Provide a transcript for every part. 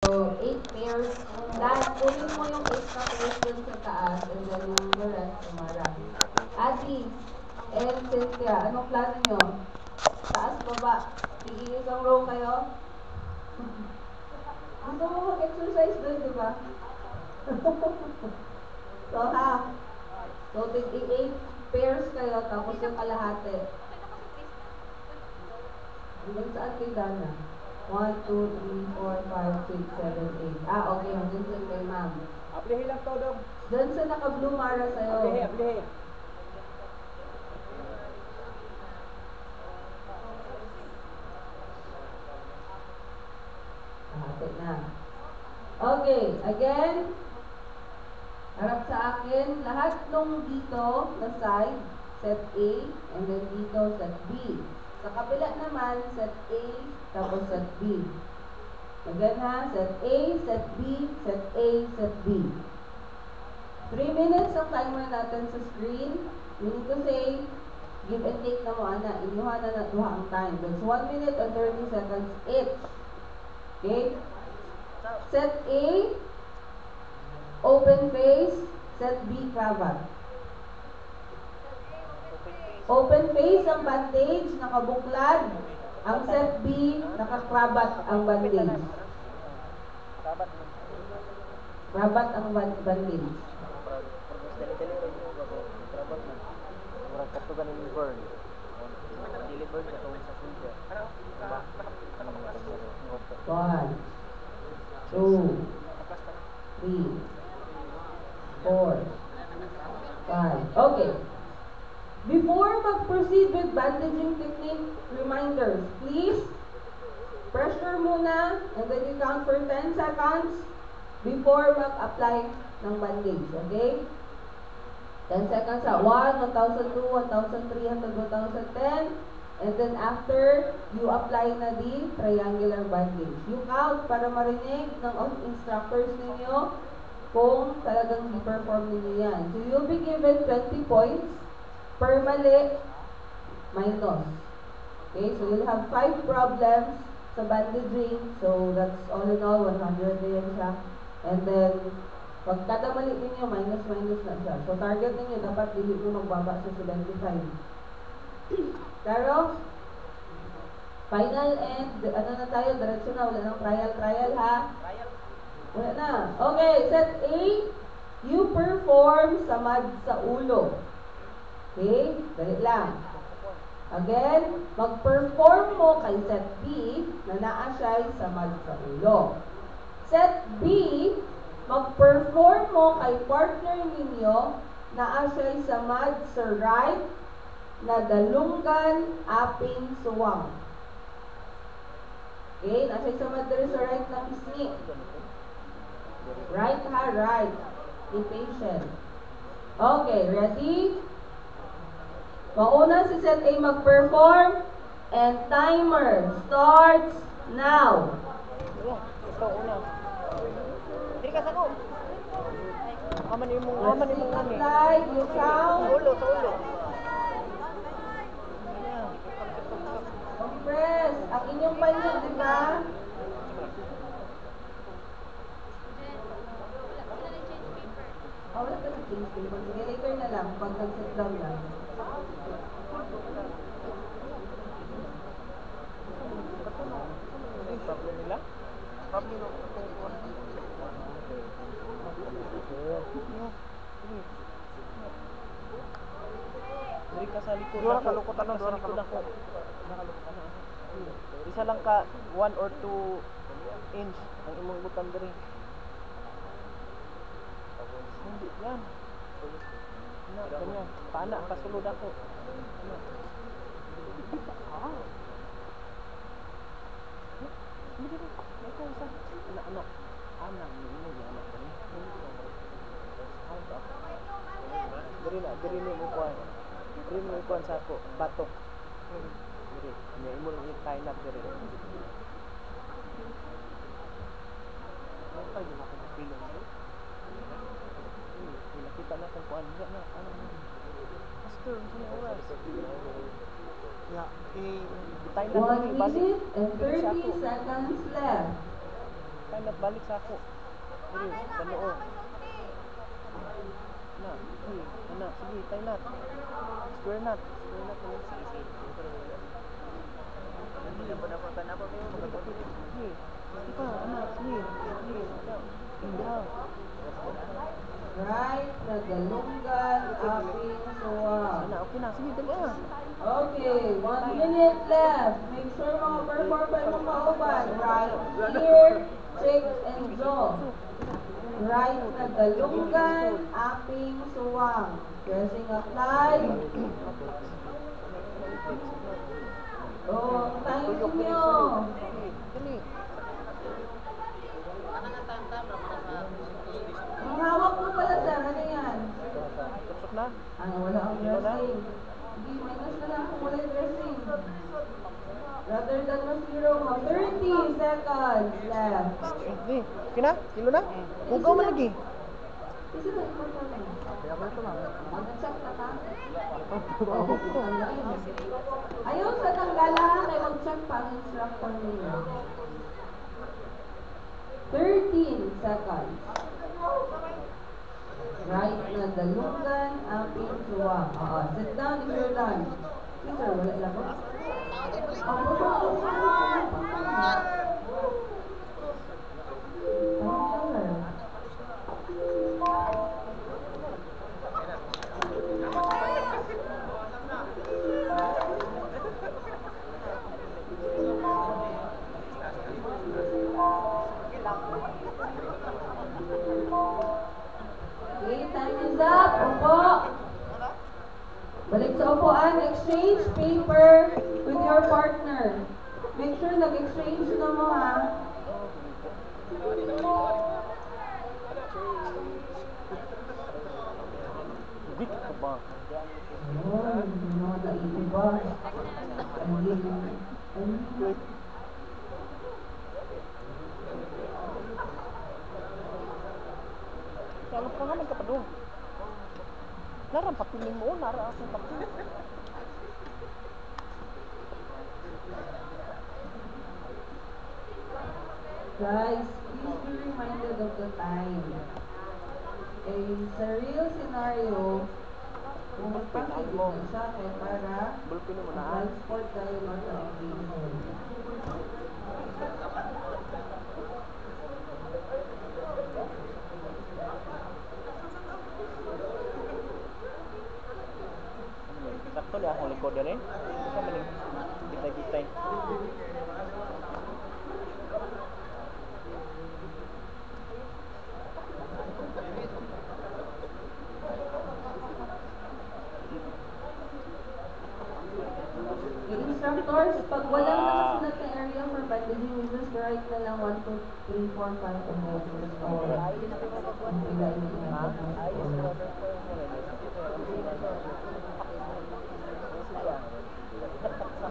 So, 8 pairs. Dahil kunin mo yung 8 na pairs dun sa taas and then yung the rest tumarap. Ati and Cynthia, anong plano nyo? Taas, baba. Tigil isang row kayo? Gusto mo mag-exercise dun, di ba? So, half. So, tig 8 pairs kayo, tapos yung kalahati. Hanggang saan kay Dana? 1, 2, 3, 4, 5, 6, 7, 8. Okay. Hanggang saan kay ma'am. Aplihe lang to, Dog. Diyan sa naka-blue Mara sa'yo. Aplihe. Hati na. Okay. Again. Harap sa akin. Lahat nung dito na side, set A, and then dito, set B. Sa kabila naman, set A, tapos set B. Again ha, set A, set B, set A, set B. 3 minutes ang timer natin sa screen. Meaning to say, give and take na mo, ana. Inuha na natuha ang time. That's 1 minute and 30 seconds each. Okay? Set A, open face. Set B, cravat. Open face ang bandage, nakabuklad. Ang set B, nakakrabat ang bandage. Krabat ang bandage. One, two, three, four, five. Okay. Before mag-proceed with bandaging technique, reminders, please pressure muna and then you count for 10 seconds before mag-apply ng bandage. Okay? 10 seconds sa 1, 1002, 1003, hanggang 2010. And then after, you apply na the triangular bandage. You count para marinig ng instructors ninyo kung talagang i-perform ninyo yan. So you'll be given 20 points per mali, minus. Okay, so you'll have 5 problems sa bandaging. So that's all in all, 100 na yan siya. And then, pag kada mali ninyo, minus na siya. So target ninyo, dapat dili mo magbaba sa 75. Pero, final and, ano na tayo, diretso na, wala nang trial ha? Wala na. Okay, set A, you perform samad sa ulo. Okay, dali lang. Again, mag-perform mo kay set B na naa siya samad sa ulo. Set B, mag-perform mo kay partner ninyo naa siya samad sa right na dalunggan aping suwang. Okay, naa siya samad diri sa right na pisngi. Right ha, right. Be patient. Okay, ready? Mauna si set A mag-perform and timer starts now. Ito, una. Dili ka sako. Aman yung Apply, you count. Sa ulo. Press. Ang inyong panyo, di ba? Wala ka na change paper. Sige, later na lang. Pag nag-sit down lang. Problem nila? Problem nila. Diri ka sa likod. Dura ka lukutan na, dura ka lukutan. Nakalukutan na. Isa lang ka 1 or 2 inch ang imong butang diri. Hindi yan. Na, ganyan. Paana, pasulod ako. Hindi rin. Ito, isa. Anak. Anak. Diri ni mo kuhan. Diri mo kuhan sa ako. Batok. Diri. May imo lang i-tie up diri. Ay, di na ako mapilong. Nakita na kung kuhan. Ano? Master, saan yung oras? Yeah, 1 minute and 30 seconds left. Time not balik sa ako. Dili, kanoo. Na, sige, na, sige, time not. Square not. Square not mo. Sige, sige. Hindi na po tanaw mo magagabi. Sige. Sige pa, anak, sige. Sige, ikaw. Ikaw. Right na dalunggan, aping suwang. Anak, okay na. Sige, dali ah. Okay, 1 minute left. Make sure mga perform pa yung kauban. Right ear, cheek, and jaw. Right na dalunggan, aping suwang. Pressing apply. Oh, ang time Tuyok dali, ninyo. sulod. Sige, dali. Ang hawak mo pala, sir. Ano yan? Tuksok na. Wala ang Sino na? dressing. Hindi, minus na lang kung wala yung dressing. Rather than ma-zero mo. 30 seconds left. Sige, okay na? Kilo na? Hugaw man lagi. Kasi ba important na yun? Mag-check na ka? Ayaw sa tanggala, kay mag-check pa ang instructor ninyo. 13 seconds. Right na dalungan, aping suwang. Sit down if you're done. Teacher, wala lang ba? Okay, time is up. Opo. Balik sa upuan. Exchange paper with your partner. Make sure nag-exchange na mo, ha? Big ka ba? Oh, hindi naman naiiba. Alam ko naman kapadong. Nara papiling mo, nara akong papiling. Guys, please be reminded of the time. Sa real scenario, kung Bulpinan pakit mo. na siya, kaya para Bulpinin mo na. transport tayo ng location. Sakto na akong likod yan eh. Ito ka maling bitay-bitay. Instructors, pag walang nakasulat na area for bandaging, we just write na lang 1, 2, 3, 4, 5, and then just go. Ang pilay na yung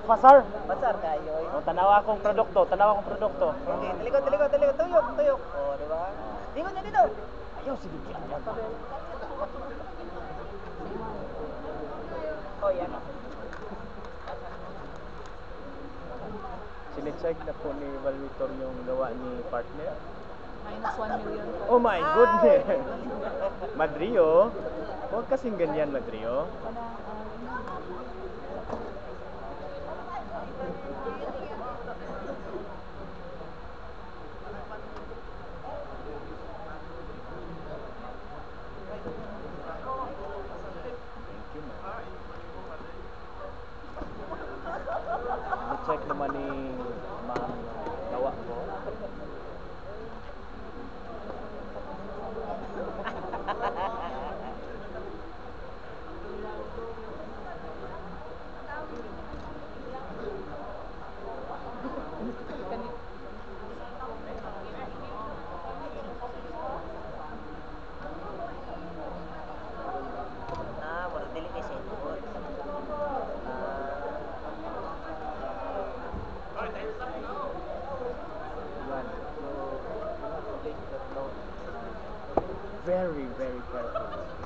Pasar! Pasar kayo. O, tanawa akong produkto, Okay, talikod. Tuyok. Oh, di ba? Lingon na dito. Ayaw, sige, ayaw. Oh, yan. Sinecheck na po ni Valvitor yung gawa ni partner. Minus 1 million. Oh my goodness! Madrio, huwag kasing ganyan, Madrio. Thank you, ma'am. Check naman ni ma'am yung gawa ko. Wala dili kay sipot. Yan. So, take that note. Very, very careful.